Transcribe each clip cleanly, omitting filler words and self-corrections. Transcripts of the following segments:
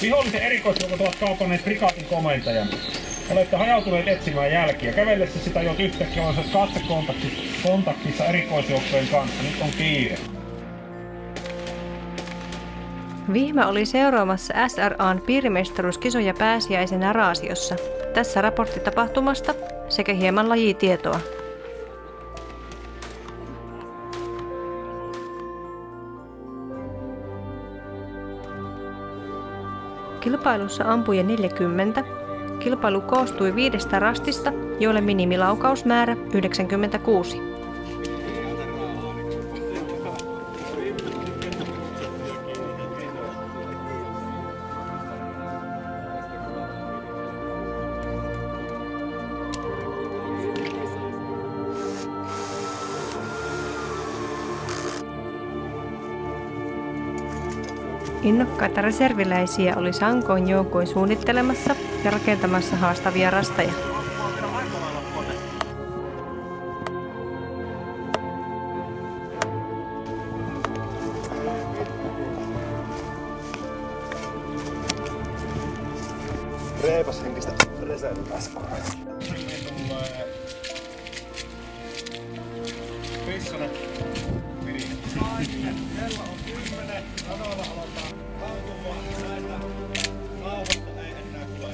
Vihollisen erikoisjoukot ovat kaupanneet prikaatin komentajan. Olette hajautuneet etsimään jälkiä. Kävellessä sitä jo yhtäkkiä on katsekontaktissa erikoisjoukkojen kanssa. Nyt on kiire. Vihma oli seuraamassa SRA:n piirimestaruuskisoja pääsiäisenä Raasiossa. Tässä raportti tapahtumasta sekä hieman lajitietoa. Kilpailussa ampui 40. Kilpailu koostui 5 rastista, joille minimilaukausmäärä 96. Innokkaita reserviläisiä oli sankoin joukoin suunnittelemassa ja rakentamassa haastavia rasteja. Reipas henkistä reserviläiskoa. Pissonen. Kello on 10. Radalla aloitetaan kautumaan näitä. Nauhoista ei enää tule.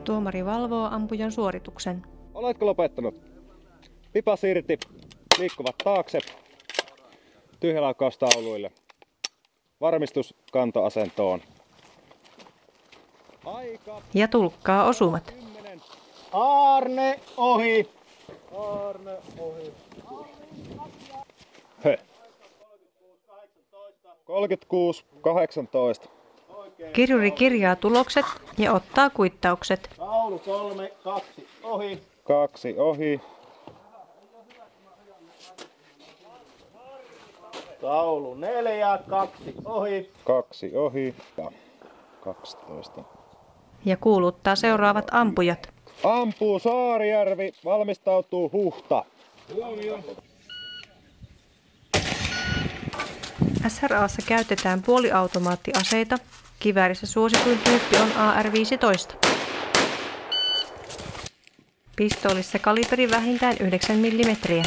Tuomari valvoo ampujan suorituksen. Oletko lopettanut? Pipas irti. Liikkuvat taakse. Tyhjälaukaus tauluille. Varmistus kantoasentoon. Aika. Ja tulkkaa osumat. Aarne ohi. Aarne ohi. He. 36, 18. Kirjuri kirjaa tulokset ja ottaa kuittaukset. Taulu 3, 2 ohi. 2 ohi. Taulu 4, 2 ohi. 2 ohi. Ja 12. Ja kuuluttaa seuraavat ampujat. Ampuu Saarijärvi, valmistautuu Huhta. SRA:ssa käytetään puoliautomaattiaseita. Kiväärissä suosituin tyyppi on AR-15. Pistoolissa kaliberi vähintään 9 mm.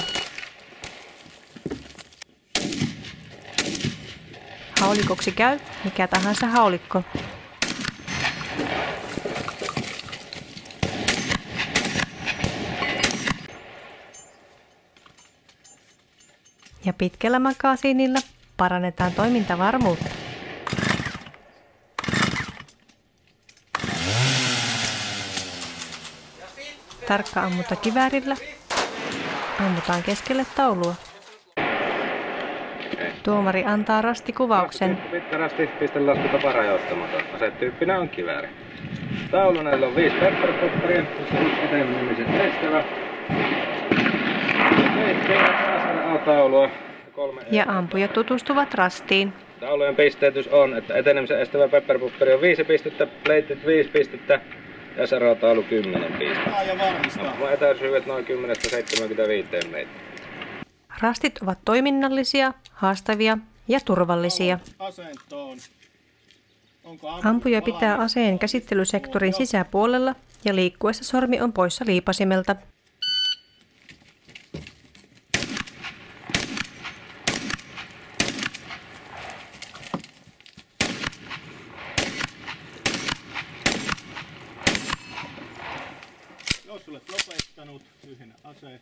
Haulikoksi käy mikä tahansa haulikko. Ja pitkällä magasiinilla parannetaan toimintavarmuutta. Tarkka ammunta kiväärillä. Ammutaan keskelle taulua. Tuomari antaa rastikuvauksen. Pitkä pistelasku taparajoittamaton. Asetyyppinä on kivääri. Taulunella on 5 pepperpopperia, jossa on etenemisen estävä. A-taulua. Ja ampujat tutustuvat rastiin. Taulujen pisteytys on, että etenemisen estävä pepperpopperi on 5 pistettä, pleitit 5 pistettä ja SRA-taulu 10 pistettä. Ja varmistaa. Ampuman etäisyydet noin 10-75 metriä. Rastit ovat toiminnallisia, haastavia ja turvallisia. Ampuja pitää aseen käsittelysektorin sisäpuolella ja liikkuessa sormi on poissa liipasimelta. Jos olet lopettanut, tyhjennä ase.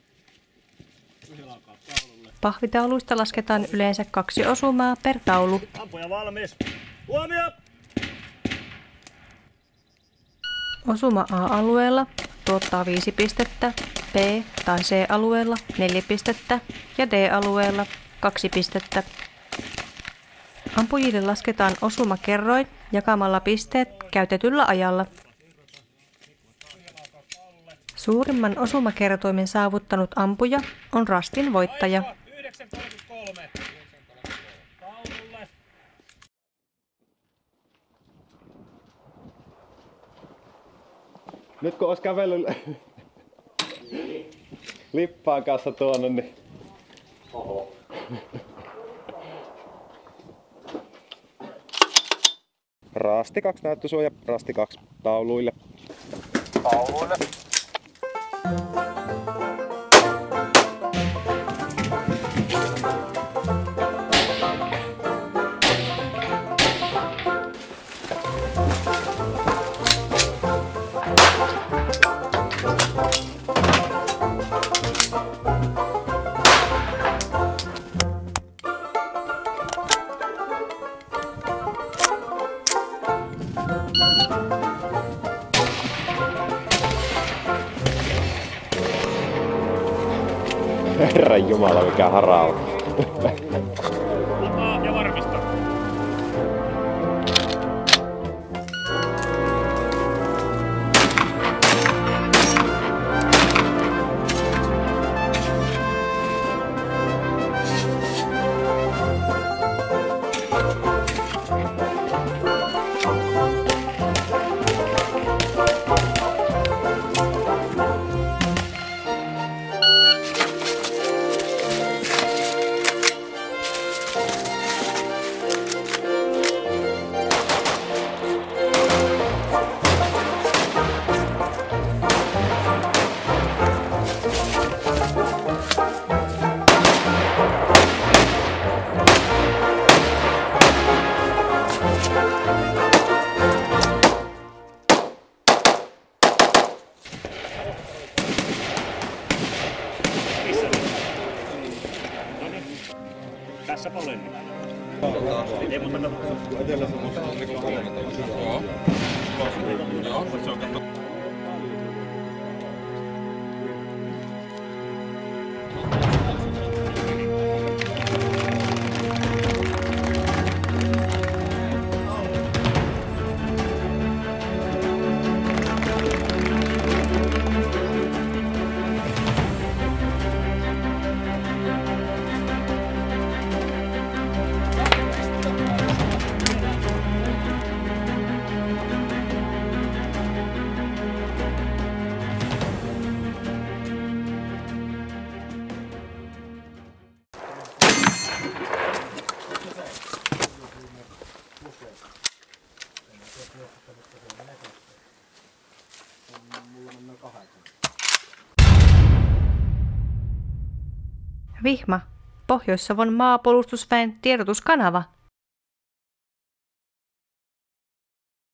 Pahvitauluista lasketaan yleensä 2 osumaa per taulu. Ampuja valmis. Huomio! Osuma A-alueella tuottaa 5 pistettä, B- tai C-alueella 4 pistettä ja D-alueella 2 pistettä. Ampujille lasketaan osumakerroin jakamalla pisteet käytetyllä ajalla. Suurimman osumakertoimen saavuttanut ampuja on rastin voittaja. Nyt kun olisi kävellyt lippaan kanssa tuonne, niin Oho. Rasti 2 näyttösuoja, Rasti 2 tauluille. Tauluille. Herran jumala, mikä haralla. Lataa ja varmista. Tässä paljon. Ei muuta Vihma, Pohjois-Savon maapuolustusväen tiedotuskanava.